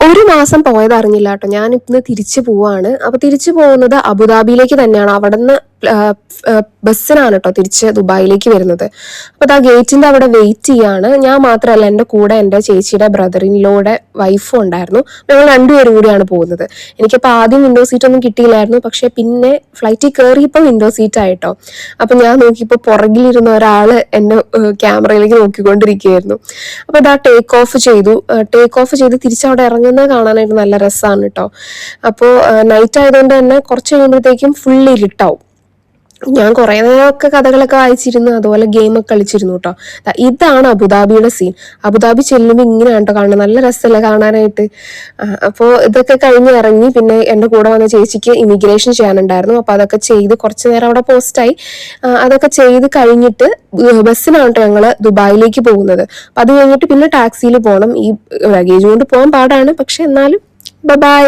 ഒരു മാസം പോയത് അറിഞ്ഞില്ല കേട്ടോ. ഞാൻ ഇന്ന് തിരിച്ചു പോവാണ്. അപ്പൊ തിരിച്ചു പോകുന്നത് അബുദാബിയിലേക്ക് തന്നെയാണ്. അവിടെ നിന്ന് ബസ്സിനാണ് കേട്ടോ തിരിച്ച് ദുബായിലേക്ക് വരുന്നത്. അപ്പൊ ആ ഗേറ്റിന്റെ അവിടെ വെയിറ്റ് ചെയ്യാണ്. ഞാൻ മാത്രമല്ല, എൻ്റെ കൂടെ എൻ്റെ ചേച്ചിയുടെ ബ്രദറിൻലോയുടെ വൈഫും ഉണ്ടായിരുന്നു. ഞങ്ങൾ രണ്ടുപേരും കൂടിയാണ് പോകുന്നത്. എനിക്കപ്പോൾ ആദ്യം വിൻഡോ സീറ്റ് ഒന്നും കിട്ടിയില്ലായിരുന്നു. പക്ഷെ പിന്നെ ഫ്ലൈറ്റിൽ കയറിയപ്പോൾ വിൻഡോ സീറ്റ് ആയിട്ടോ. അപ്പൊ ഞാൻ നോക്കിയപ്പോൾ പുറകിലിരുന്ന ഒരാള് എന്നെ ക്യാമറയിലേക്ക് നോക്കിക്കൊണ്ടിരിക്കുകയായിരുന്നു. അപ്പൊ ഇതാ ടേക്ക് ഓഫ് ചെയ്ത് തിരിച്ചവിടെ ഇറങ്ങുന്നത് കാണാനായിട്ട് നല്ല രസമാണ് കേട്ടോ. അപ്പോൾ നൈറ്റ് ആയതുകൊണ്ട് തന്നെ കുറച്ച് കഴിയുമ്പോഴത്തേക്കും ഫുൾ ഇരുട്ടാവും. ഞാൻ കുറെ നേരമൊക്കെ കഥകളൊക്കെ വായിച്ചിരുന്നു, അതുപോലെ ഗെയിമൊക്കെ കളിച്ചിരുന്നു കേട്ടോ. ഇതാണ് അബുദാബിയുടെ സീൻ. അബുദാബി ചെല്ലുമ്പോൾ ഇങ്ങനെയാണ് കേട്ടോ കാണുന്നത്. നല്ല രസമല്ലേ കാണാനായിട്ട്. അപ്പോൾ ഇതൊക്കെ കഴിഞ്ഞ് ഇറങ്ങി. പിന്നെ എൻ്റെ കൂടെ വന്ന ചേച്ചിക്ക് ഇമിഗ്രേഷൻ ചെയ്യാനുണ്ടായിരുന്നു. അപ്പോൾ അതൊക്കെ ചെയ്ത് കുറച്ച് നേരം അവിടെ പോസ്റ്റായി. അതൊക്കെ ചെയ്ത് കഴിഞ്ഞിട്ട് ബസ്സിനാണ് കേട്ടോ ഞങ്ങൾ ദുബായിലേക്ക് പോകുന്നത്. അപ്പം അത് കഴിഞ്ഞിട്ട് പിന്നെ ടാക്സിയിൽ പോകണം. ഈ ലഗേജ് കൊണ്ട് പോകാൻ പാടാണ്, പക്ഷെ എന്നാലും ബൈ.